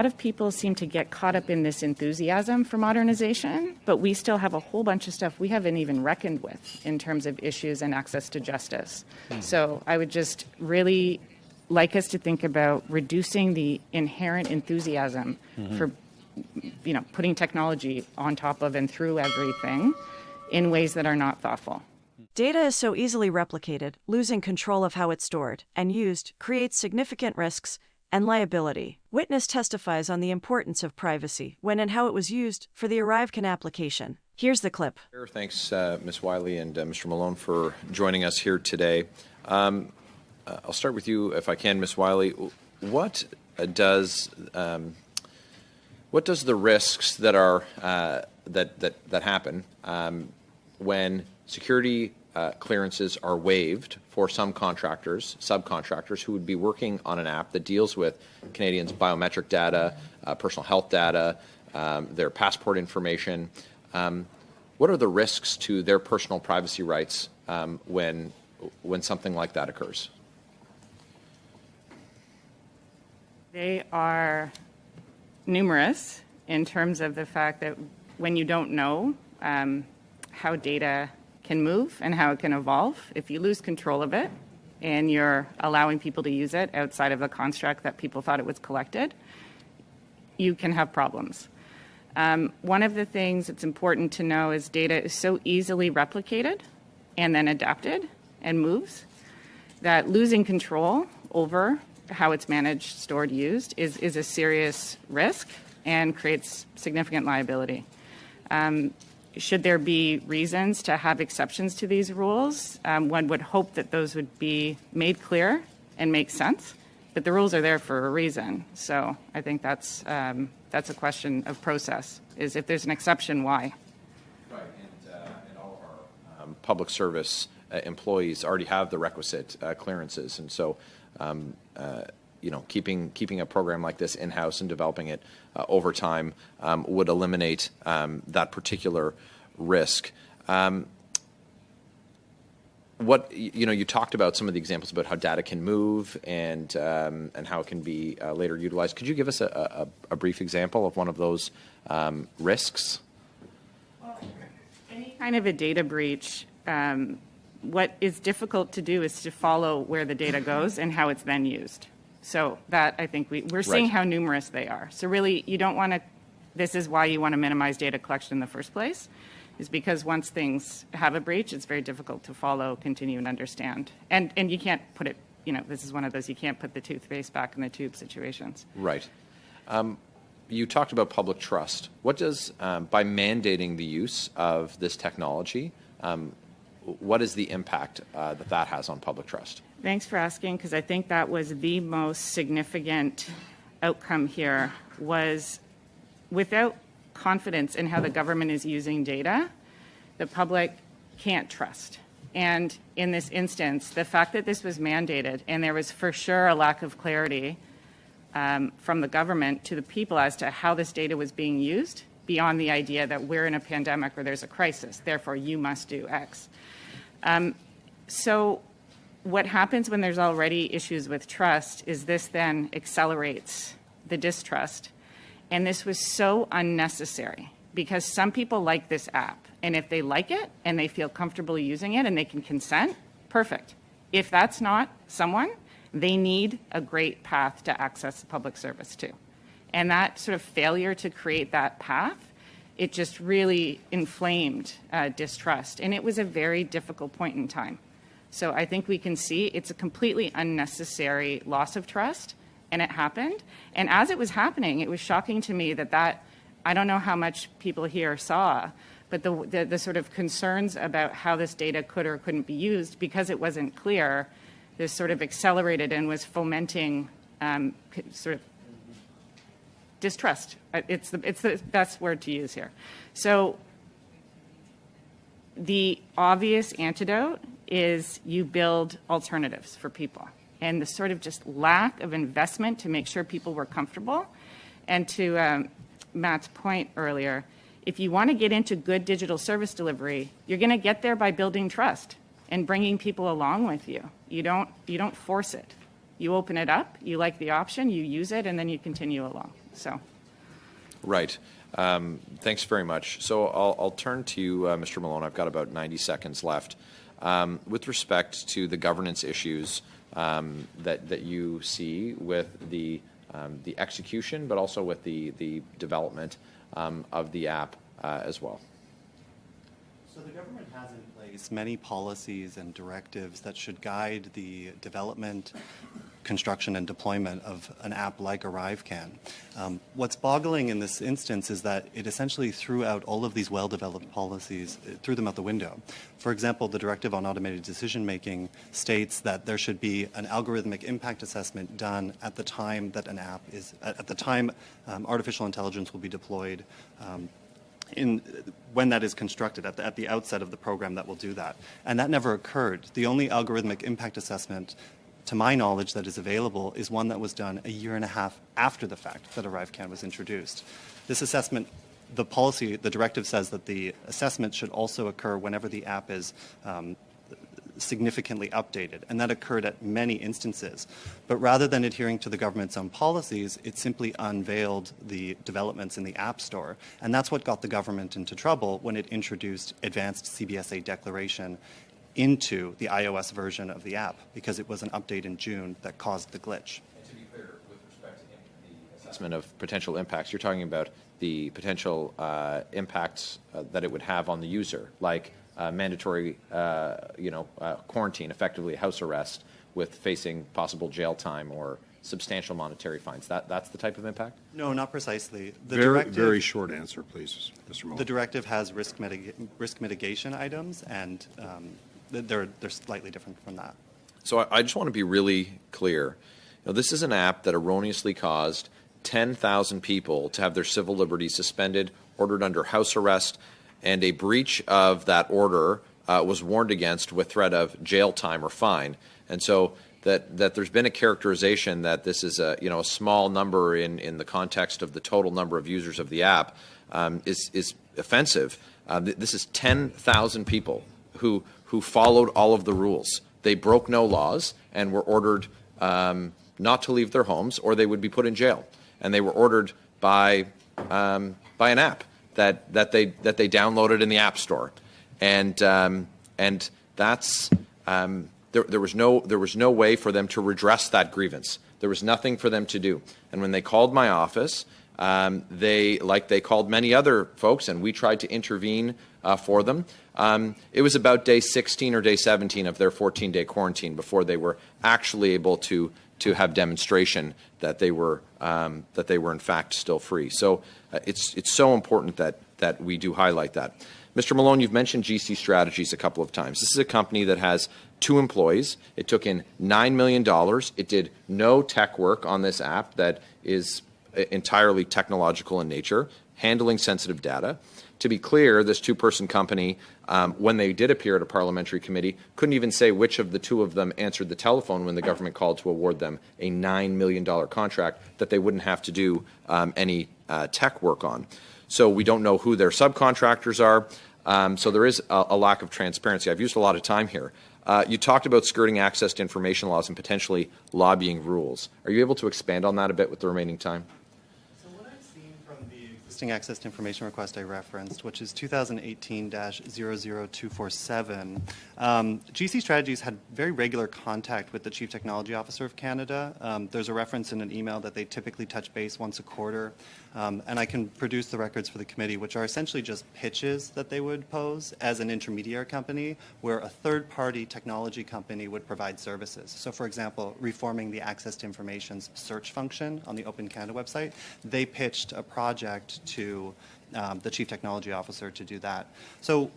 A lot of people seem to get caught up in this enthusiasm for modernization, but we still have a whole bunch of stuff we haven't even reckoned with in terms of issues and access to justice. So I would just really like us to think about reducing the inherent enthusiasm for putting technology on top of and through everything in ways that are not thoughtful. Data is so easily replicated, losing control of how it's stored and used creates significant risks and liability. Witness testifies on the importance of privacy when and how it was used for the Arrivecan application. Here's the clip. Thanks, Ms. Wiley and Mr. Malone, for joining us here today. I'll start with you, if I can, Ms. Wiley. What does the risks that are that happen when security clearances are waived for some subcontractors who would be working on an app that deals with Canadians' biometric data, personal health data, their passport information? What are the risks to their personal privacy rights when something like that occurs? They are numerous in terms of the fact that when you don't know how data can move and how it can evolve, if you lose control of it and you're allowing people to use it outside of the construct that people thought it was collected, you can have problems. One of the things that's important to know is data is so easily replicated and then adapted and moves that losing control over how it's managed, stored, used is a serious risk and creates significant liability. Should there be reasons to have exceptions to these rules, one would hope that those would be made clear and make sense, but the rules are there for a reason. So I think that's a question of process, is if there's an exception, why? Right, and all of our public service employees already have the requisite clearances, and so keeping a program like this in-house and developing it over time would eliminate that particular risk. You talked about some of the examples about how data can move and how it can be later utilized. Could you give us a brief example of one of those risks? Well, any kind of a data breach, what is difficult to do is to follow where the data goes and how it's then used. So that, I think we're seeing how numerous they are. So really, you don't want to, this is why you want to minimize data collection in the first place, is because once things have a breach, it's very difficult to follow, continue, and understand. And you can't put it, this is one of those, you can't put the toothpaste back in the tube situations. Right. You talked about public trust. What does, by mandating the use of this technology, what is the impact that has on public trust? Thanks for asking, because I think that was the most significant outcome here, was without confidence in how the government is using data, the public can't trust. And in this instance, the fact that this was mandated and there was for sure a lack of clarity from the government to the people as to how this data was being used, beyond the idea that we're in a pandemic or there's a crisis, therefore you must do X. So what happens when there's already issues with trust is this then accelerates the distrust. And this was so unnecessary because some people like this app. And if they like it and they feel comfortable using it and they can consent, perfect. If that's not someone, they need a great path to access the public service too. And that sort of failure to create that path, it just really inflamed distrust. And it was a very difficult point in time. So I think we can see it's a completely unnecessary loss of trust, and it happened. And as it was happening, it was shocking to me that I don't know how much people here saw, but the sort of concerns about how this data could or couldn't be used, because it wasn't clear, this sort of accelerated and was fomenting sort of distrust. It's the best word to use here. So the obvious antidote is you build alternatives for people. And the sort of just lack of investment to make sure people were comfortable. And to Matt's point earlier, if you want to get into good digital service delivery, you're going to get there by building trust and bringing people along with you. You don't force it. You open it up, you like the option, you use it, and then you continue along. So. Right. Thanks very much. So I'll turn to you, Mr. Malone. I've got about 90 seconds left. With respect to the governance issues that you see with the execution, but also with the development of the app as well. So the government has in place many policies and directives that should guide the development, construction, and deployment of an app like Arrivecan. What's boggling in this instance is that it essentially threw out all of these well-developed policies, threw them out the window. For example, the directive on automated decision-making states that there should be an algorithmic impact assessment done at the time that an app is, at the time artificial intelligence will be deployed, when that is constructed, at the outset of the program that will do that. And that never occurred. The only algorithmic impact assessment, to my knowledge, that is available is one that was done a year and a half after the fact that Arrivecan was introduced. This assessment, the policy, the directive says that the assessment should also occur whenever the app is significantly updated, and that occurred at many instances. But rather than adhering to the government's own policies, it simply unveiled the developments in the App Store, and that's what got the government into trouble when it introduced advanced CBSA declaration into the iOS version of the app, because it was an update in June that caused the glitch. And to be clear, with respect to the assessment of potential impacts, you're talking about the potential impacts that it would have on the user, like mandatory, quarantine, effectively house arrest, with facing possible jail time or substantial monetary fines. That's the type of impact? No, not precisely. Very short answer, please, Mr. Mullen. The directive has risk mitigation items, and they're slightly different from that. So I just want to be really clear. This is an app that erroneously caused 10,000 people to have their civil liberties suspended, ordered under house arrest, and a breach of that order was warned against with threat of jail time or fine. And so that there's been a characterization that this is a small number in the context of the total number of users of the app is offensive. This is 10,000 people who followed all of the rules. They broke no laws and were ordered not to leave their homes, or they would be put in jail. And they were ordered by an app that they downloaded in the App Store, and that's there was no way for them to redress that grievance. There was nothing for them to do. And when they called my office, they called many other folks, and we tried to intervene for them. It was about day 16 or day 17 of their 14-day quarantine before they were actually able to have demonstration that they were in fact still free. So it's so important that we do highlight that. Mr. Malone, you've mentioned GC Strategies a couple of times. This is a company that has 2 employees. It took in $9 million. It did no tech work on this app that is entirely technological in nature, handling sensitive data. To be clear, this 2-person company, when they did appear at a parliamentary committee, couldn't even say which of the 2 of them answered the telephone when the government called to award them a $9 million contract that they wouldn't have to do any tech work on. So we don't know who their subcontractors are. So there is a lack of transparency. I've used a lot of time here. You talked about skirting access to information laws and potentially lobbying rules. Are you able to expand on that a bit with the remaining time? Existing access to information request I referenced, which is 2018-00247. GC Strategies had very regular contact with the Chief Technology Officer of Canada. There's a reference in an email that they typically touch base once a quarter, and I can produce the records for the committee, which are essentially just pitches that they would pose as an intermediary company where a third-party technology company would provide services. So, for example, reforming the access to information's search function on the Open Canada website, they pitched a project to the Chief Technology Officer to do that. So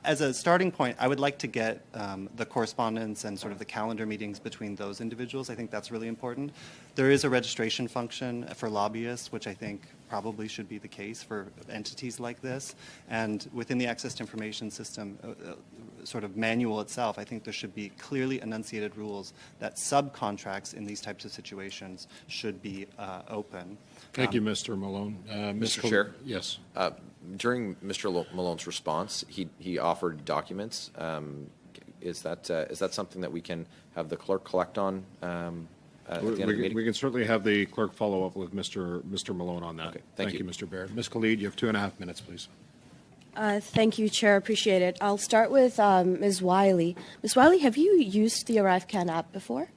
as a starting point, I would like to get the correspondence and sort of the calendar meetings between those individuals. I think that's really important. There is a registration function for lobbyists, which I think probably should be the case for entities like this. And within the access to information system sort of manual itself, I think there should be clearly enunciated rules that subcontracts in these types of situations should be open. Thank you, Mr. Malone. Mr. Chair? Yes. During Mr. Malone's response, he offered documents. Is that something that we can have the clerk collect on at the end of the meeting? We can certainly have the clerk follow up with Mr. Malone on that. Okay, thank you. Mr. Baird. Ms. Khalid, you have 2.5 minutes, please. Thank you, Chair. Appreciate it. I'll start with Ms. Wiley. Ms. Wiley, have you used the Arrivecan app before?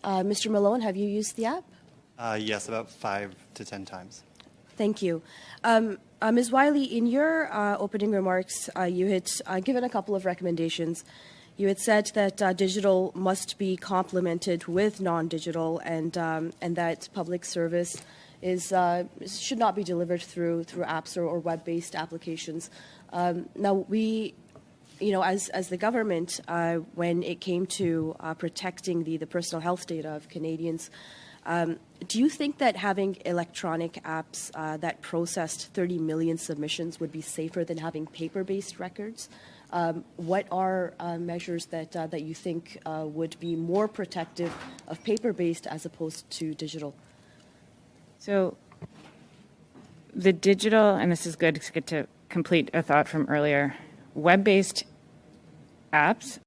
No. Mr. Malone, have you used the app? Yes, about 5 to 10 times. Thank you. Ms. Wiley, in your opening remarks, you had given a couple of recommendations. You had said that digital must be complemented with non-digital, and that public service should not be delivered through apps or web-based applications. Now, we, as the government, when it came to protecting the personal health data of Canadians, do you think that having electronic apps that processed 30 million submissions would be safer than having paper-based records? What are measures that you think would be more protective of paper-based as opposed to digital? So the digital, and this is good to get to complete a thought from earlier, web-based apps